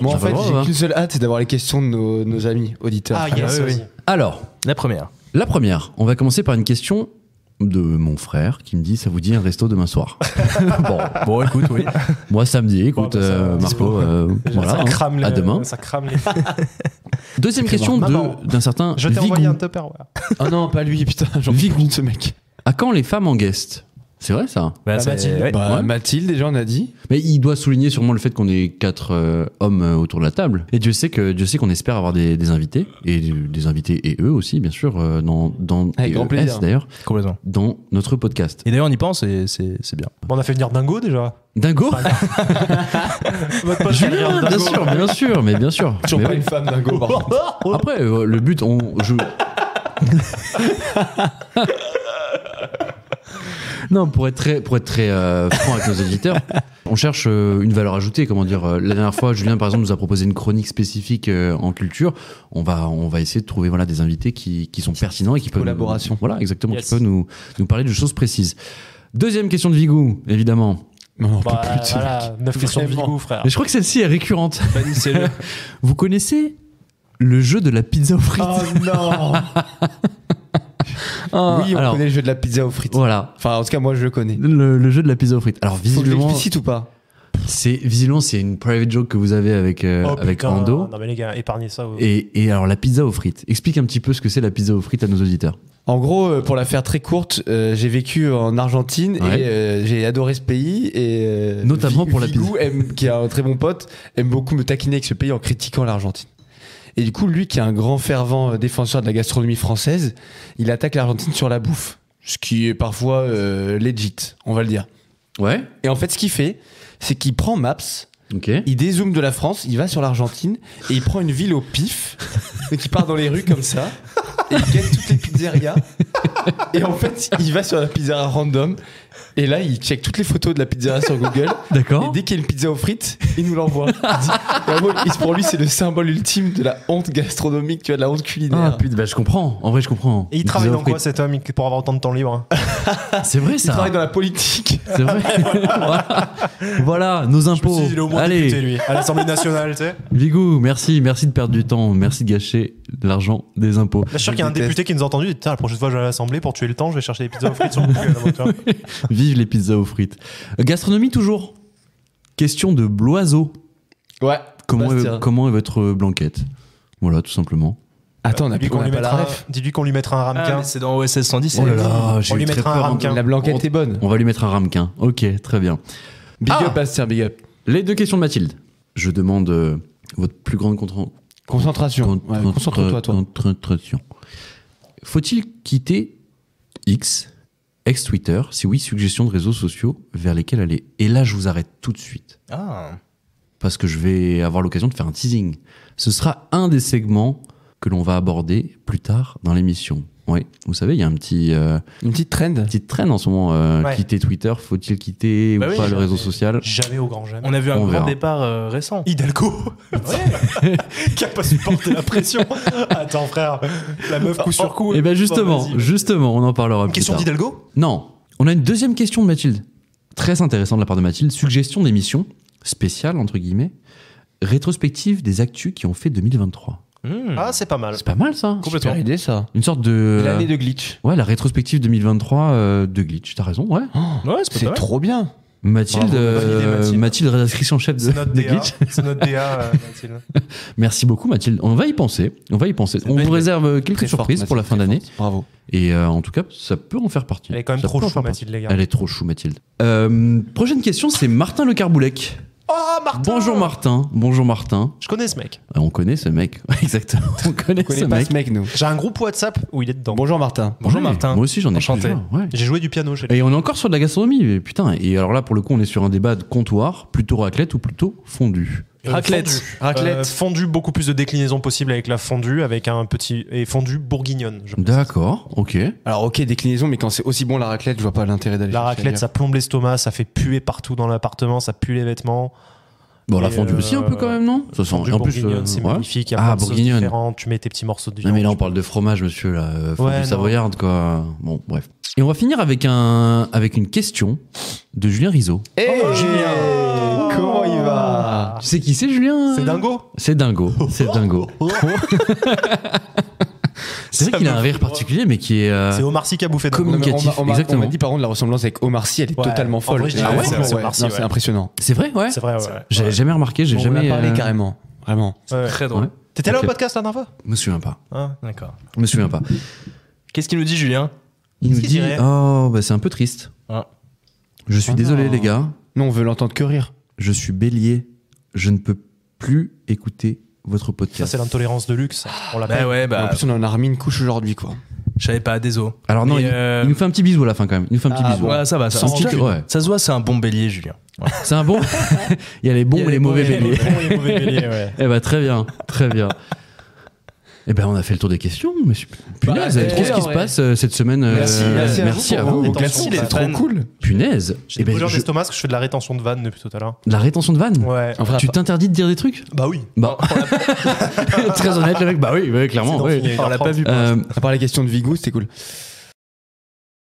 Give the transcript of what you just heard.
Moi, en Ça va fait, voir, j'ai va. qu'une seule hâte, c'est d'avoir les questions de nos amis auditeurs. Ah, yes, oui, vas-y. oui. Alors, La première. la première, on va commencer par une question de mon frère qui me dit ça vous dit un resto demain soir. Bon, écoute, oui. Moi samedi, écoute Bon, bah, ça, Marco, voilà, ça hein, crame à demain. Ça crame les. Deuxième question Maman, d'un certain Je t'ai Vigou. envoyé un Tupperware. Ah non, pas lui, putain, j'en Vigou. plus de ce mec. À quand les femmes en guest? C'est vrai ça? Bah, c'est- Mathilde. ouais. Bah, Ouais. Mathilde, déjà, on a dit. Mais il doit souligner sûrement le fait qu'on est 4 hommes autour de la table. Et Dieu sait qu'on espère avoir des invités, et des invités et eux aussi, bien sûr, dans Avec et grand ES, plaisir. d'ailleurs, Complètement. dans notre podcast. Et d'ailleurs, on y pense et c'est bien. Bon, on a fait venir Dingo déjà. Dingo? Votre pote Julien, bien sûr, bien sûr, mais bien sûr. Toujours Mais pas oui. une femme dingo, par contre. Après, le but, Non, pour être très franc avec nos éditeurs, on cherche une valeur ajoutée. Comment dire, la dernière fois, Julien, par exemple, nous a proposé une chronique spécifique en culture. On va essayer de trouver des invités qui sont pertinents et qui peuvent Collaboration. Voilà, exactement, Yes. qui peuvent nous parler de choses précises. Deuxième question de Vigou, évidemment. Non, on peut Bah, plus de ce mec. voilà, 9 questions de Vraiment. Vigou, frère. Mais je crois que celle-ci est récurrente. Bannissez-le. Vous connaissez le jeu de la pizza aux frites? Oh non. Ah, Oui, on alors, connaît le jeu de la pizza aux frites. Voilà. Enfin, en tout cas, moi, je le connais. Le jeu de la pizza aux frites. Alors Faut que je visiblement, l'explicite ou pas? c'est une private joke que vous avez avec Oh, avec putain. Ando. Non, mais les gars, épargnez ça. Et alors la pizza aux frites. Explique un petit peu ce que c'est la pizza aux frites à nos auditeurs. En gros, pour la faire très courte, j'ai vécu en Argentine Ouais. et j'ai adoré ce pays. Et, Notamment pour la Vigou qui est un très bon pote, aime beaucoup me taquiner avec ce pays en critiquant l'Argentine. Et du coup, lui qui est un grand fervent défenseur de la gastronomie française, il attaque l'Argentine sur la bouffe. Ce qui est parfois legit, on va le dire. Ouais. Et en fait, ce qu'il fait, c'est qu'il prend Maps, Ok. il dézoome de la France, il va sur l'Argentine et il prend une ville au pif, donc il part dans les rues comme ça et il gagne toutes les pizzerias. Et en fait, il va sur la pizzeria random et là, il check toutes les photos de la pizzeria sur Google. Et D'accord. dès qu'il y a une pizza aux frites, il nous l'envoie. Et en gros, pour lui, c'est le symbole ultime de la honte gastronomique, tu vois, de la honte culinaire. Ah putain, bah, je comprends. En vrai, je comprends. Et il Pizza travaille aux dans quoi frites. cet homme pour avoir autant de temps libre? C'est vrai Il ça. travaille dans la politique. C'est vrai. Voilà, nos impôts. Il est au moins Allez, député, lui. À l'Assemblée nationale, tu sais. Vigou, merci de perdre du temps, merci de gâcher l'argent des impôts. Là, je suis sûr qu'il y a un déteste. député qui nous a entendu. Putain, la prochaine fois, je vais à l'Assemblée pour tuer le temps, je vais chercher des pizzas aux frites sur mon cul. là, tu vois. Vive les pizzas aux frites. Gastronomie toujours. Question de Bloiseau. Ouais. Bastien. Comment est votre blanquette? Voilà, tout simplement. Attends, on a Dis-lui plus qu'on lui pas la mettra- ref. Dis-lui qu'on lui mettra un ramequin. c'est dans OSS 117. Oh là là, j'ai On eu lui très mettra un peur. ramequin. La blanquette est bonne. On va lui mettre un ramequin. Ok, très bien. Big Ah. up, Bastien, big up. Les deux questions de Mathilde. Je demande votre plus grande Concentration. Ouais, concentre-toi, toi. concentration. Faut-il quitter X, ex-Twitter? Si oui, suggestions de réseaux sociaux vers lesquels aller. Et là, je vous arrête tout de suite. Ah. Parce que je vais avoir l'occasion de faire un teasing. Ce sera un des segments que l'on va aborder plus tard dans l'émission. Oui, vous savez, il y a un petit Une petite trend. petite traîne en ce moment. Ouais. Quitter Twitter, faut-il quitter Bah ou oui, pas le jamais. réseau social? Jamais au grand jamais. On a vu un On grand verra. départ récent. Hidalgo qui a pas supporté la pression. Attends frère, la meuf coup sur coup. Et ben Bon, vas-y. justement, on en parlera Une plus question tard. d'Hidalgo? Non, on a une deuxième question de Mathilde. Très intéressante de la part de Mathilde. Suggestion d'émission spéciale, entre guillemets, rétrospective des actus qui ont fait 2023. Ah, c'est pas mal. C'est pas mal ça. Complètement. Super idée, ça. Une sorte de... L'année de glitch. Ouais, la rétrospective 2023 de Glitch. T'as raison, ouais. Ouais, c'est C'est pas mal. trop bien. Mathilde, Bravo, bonne idée, Mathilde. Mathilde, rédactrice en chef de, C'est notre de DA. Glitch. C'est notre DA, Mathilde. Merci beaucoup Mathilde. On va y penser. On va y penser. On vous réserve quelques Très forte, surprises pour la Mathilde, fin très d'année. forte. Bravo. Et en tout cas, ça peut en faire partie. Elle est quand même Ça trop peut en chou, faire partie. Mathilde, les gars. Elle est trop chou, Mathilde. Prochaine question, c'est Martin Le Carboulec. Oh, Martin! Bonjour Martin. Bonjour Martin. Je connais ce mec. On connaît ce mec. Exactement. On connaît On connaît ce pas mec. ce mec, nous. J'ai un groupe WhatsApp où il est dedans. Bonjour, Martin. Bonjour Ouais, Martin. Moi aussi, j'en ai Enchanté. plusieurs, ouais. J'ai joué du piano chez lui. Et on est encore sur de la gastronomie. Mais putain. Et alors là, pour le coup, on est sur un débat de comptoir. Plutôt raclette ou plutôt fondue? Raclette. Fondue. Raclette. Fondue, beaucoup plus de déclinaisons possibles avec la fondue, avec un petit. Et fondue bourguignonne. je précise. D'accord. Ok. Alors, ok, déclinaison, mais quand c'est aussi bon la raclette, je vois pas l'intérêt d'aller La chercher raclette, ailleurs. ça plombe l'estomac, ça fait puer partout dans l'appartement, ça pue les vêtements. Bon, la Et, fondue aussi un peu quand même, non? Ça sent. Fondue En plus, bourguignonne, c'est ouais. magnifique. Il y a Ah, plein de sauces bourguignonne. différentes. Tu mets tes petits morceaux de viande. Non mais là on parle de fromage monsieur là, fondue Ouais, non. savoyarde quoi. Bon bref. Et on va finir avec une question de Julien Rizzo. Julien, comment il va? Ah, tu sais qui c'est, Julien? C'est dingo. C'est dingo. C'est dingo. C'est vrai qu'il a un rire particulier, mais qui est. C'est Omar Sy qui a bouffé dingo. Communicatif, On exactement. m'a dit par contre la ressemblance avec Omar Sy, elle est Ouais. totalement En folle. vrai, je dirais Ah ouais, que c'est ouais. Omar Sy, Non, ouais. c'est impressionnant. C'est vrai, ouais. C'est vrai, ouais. J'avais jamais remarqué, j'ai On en jamais. a parlé carrément, vraiment. Ouais. Très drôle. Ouais. T'étais là Ok. au podcast la dernière fois? Je me souviens pas. Hein D'accord. Je me souviens pas. Qu'est-ce qu'il nous dit, Julien? Il nous qu'il dit dirait oh, bah c'est un peu triste. Ah. Je suis Oh désolé, non. les gars. Non, on veut l'entendre que rire. Je suis bélier. Je ne peux plus écouter votre Ça, podcast. c'est l'intolérance de luxe. On l'appelle. Bah ouais, En bah, plus, on en a remis une couche aujourd'hui, quoi. je savais pas, désolé. Alors, non, Mais, il nous fait un petit bisou à la fin quand même. Il nous fait un petit Ah, bisou. bon. Ouais, ça va, ça Un va. petit- ouais. Ça se voit, c'est un bon bélier, Julien. Voilà. C'est un bon. Il y a les bons et les mauvais béliers. Bons et mauvais béliers, ouais. Eh ben très bien, très bien. Eh ben on a fait le tour des questions, monsieur. Punaise, Bah, qu'est-ce qui se ouais. passe cette semaine Merci à vous. vos Merci, questions, c'est trop fans. cool. Punaise. J'ai Eh des ben, brûlures je- d'estomac parce que je fais de la rétention de vannes depuis tout à l'heure. La rétention de vanne. Ouais. En vrai, Tu t'interdis de dire des trucs? Bah oui. Bah. Très honnête le mec. Bah oui, clairement. C'est oui. donc fini, On l'a pas vu. Euh, à part les questions de Vigou, c'était cool.